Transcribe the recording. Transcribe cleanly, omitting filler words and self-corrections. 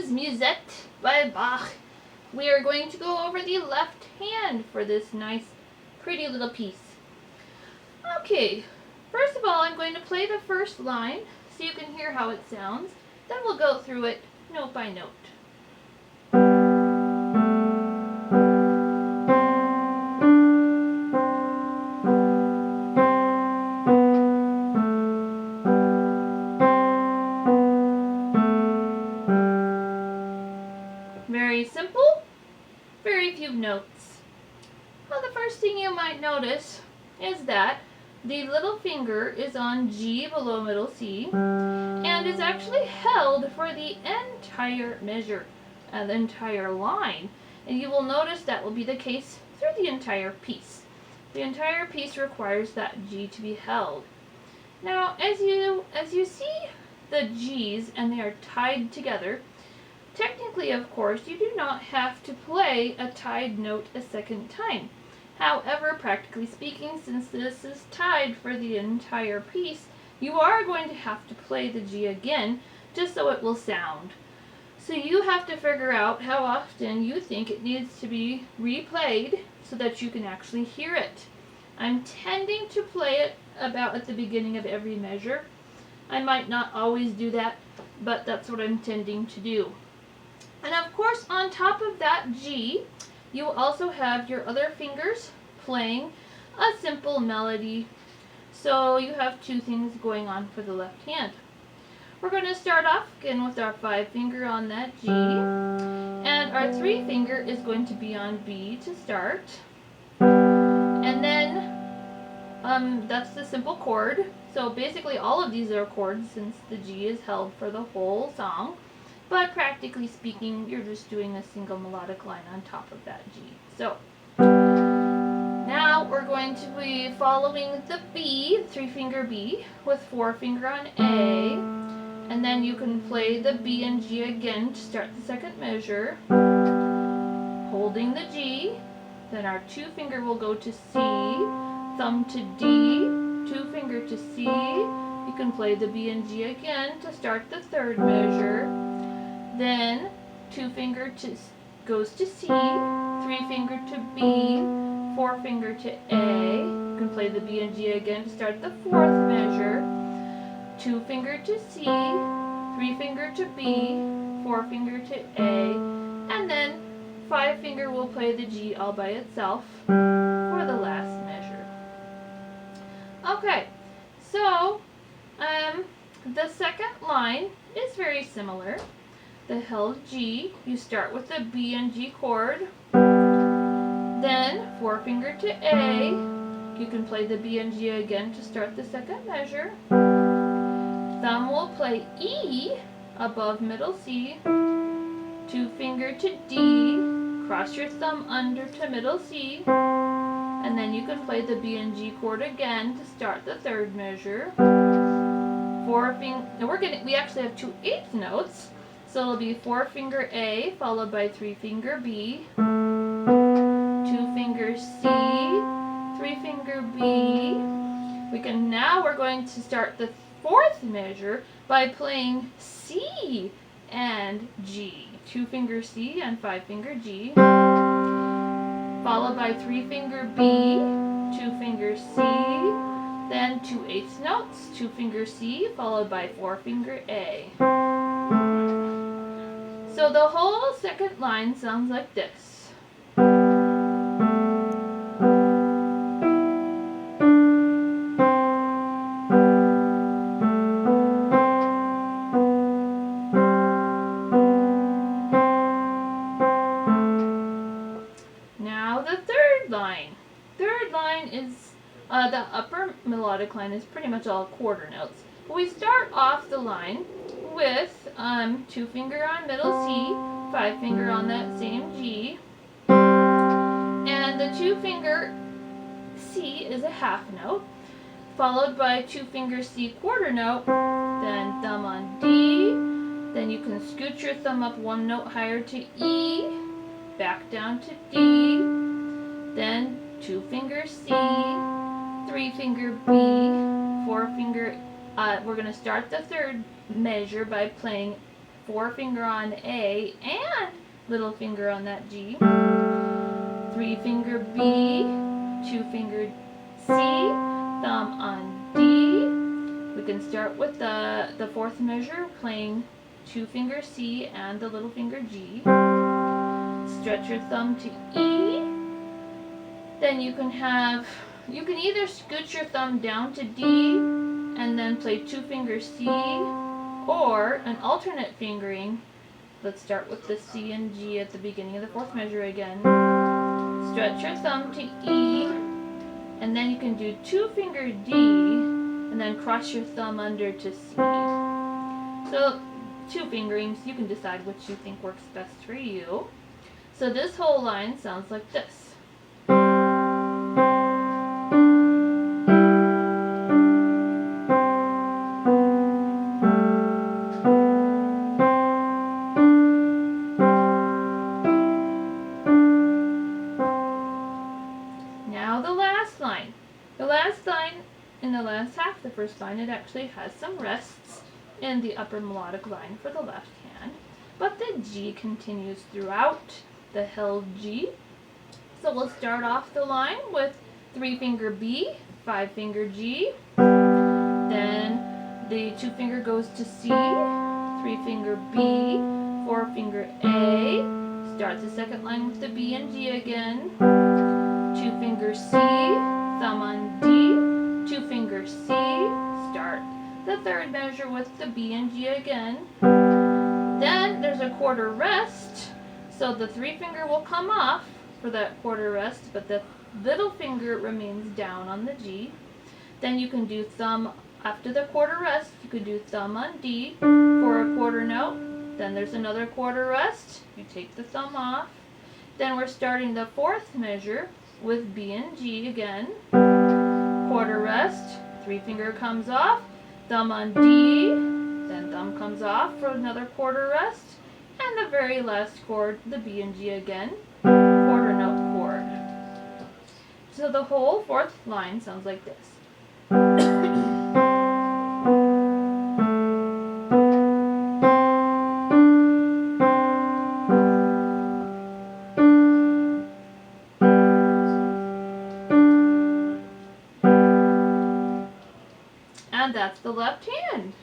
is Musette by Bach. We are going to go over the left hand for this nice, pretty little piece. Okay, first of all, I'm going to play the first line so you can hear how it sounds. Then we'll go through it note by note. Very simple, very few notes. Well, the first thing you might notice is that the little finger is on G below middle C and is actually held for the entire measure, the entire line. And you will notice that will be the case through the entire piece. The entire piece requires that G to be held. Now, as you see the G's and they are tied together, technically, of course, you do not have to play a tied note a second time. However, practically speaking, since this is tied for the entire piece, you are going to have to play the G again, just so it will sound. So you have to figure out how often you think it needs to be replayed so that you can actually hear it. I'm tending to play it about at the beginning of every measure. I might not always do that, but that's what I'm tending to do. And of course, on top of that G, you also have your other fingers playing a simple melody. So you have two things going on for the left hand. We're going to start off again with our 5 finger on that G, and our 3 finger is going to be on B to start. And then that's the simple chord. So basically all of these are chords since the G is held for the whole song. But practically speaking, you're just doing a single melodic line on top of that G. So now we're going to be following the B, 3 finger B, with 4 finger on A. And then you can play the B and G again to start the second measure, holding the G. Then our 2 finger will go to C, thumb to D, 2 finger to C. You can play the B and G again to start the third measure. Then 2 finger goes to C, 3 finger to B, 4 finger to A. You can play the B and G again to start the 4th measure. 2 finger to C, 3 finger to B, 4 finger to A, and then 5 finger will play the G all by itself for the last measure. Okay, so the second line is very similar. The held G, you start with the B and G chord, then 4 finger to A, you can play the B and G again to start the second measure. Thumb will play E above middle C, 2 finger to D, cross your thumb under to middle C, and then you can play the B and G chord again to start the third measure. 4 finger, we actually have 2 eighth notes. So it'll be 4 finger A followed by 3 finger B, 2 finger C, 3 finger B. Now we're going to start the 4th measure by playing C and G. 2 finger C and 5 finger G, followed by 3 finger B, 2 finger C, then 2 eighth notes, 2 finger C followed by 4 finger A. So the whole second line sounds like this. Now the third line. Third line is, the upper melodic line is pretty much all quarter notes. But we start off the line with 2 finger on middle C, 5 finger on that same G, and the 2 finger C is a half note, followed by 2 finger C quarter note, then thumb on D, then you can scoot your thumb up 1 note higher to E, back down to D, then 2 finger C, 3 finger B, 4 finger we're going to start the third measure by playing forefinger on A and little finger on that G. 3-finger B, 2-finger C, thumb on D. We can start with the fourth measure, playing 2-finger C and the little finger G. Stretch your thumb to E. Then you can either scoot your thumb down to D and then play 2-finger C, or an alternate fingering. Let's start with the C and G at the beginning of the fourth measure again. Stretch your thumb to E, and then you can do 2-finger D, and then cross your thumb under to C. So 2 fingerings, you can decide which you think works best for you. So this whole line sounds like this. Now the last line. The last line, in the last half of the first line, it actually has some rests in the upper melodic line for the left hand, but the G continues throughout the held G. So we'll start off the line with 3-finger B, 5-finger G, then the 2-finger goes to C, 3-finger B, 4-finger A, start the second line with the B and G again, 2-finger C, thumb on D, 2-finger C, start the third measure with the B and G again. Then there's a quarter rest, so the 3-finger will come off for that quarter rest, but the little finger remains down on the G. Then you can do thumb, after the quarter rest, you could do thumb on D for a quarter note. Then there's another quarter rest, you take the thumb off. Then we're starting the fourth measure with B and G again. Quarter rest, 3-finger comes off, thumb on D, then thumb comes off for another quarter rest, and the very last chord, the B and G again, quarter note chord. So the whole fourth line sounds like this. And that's the left hand.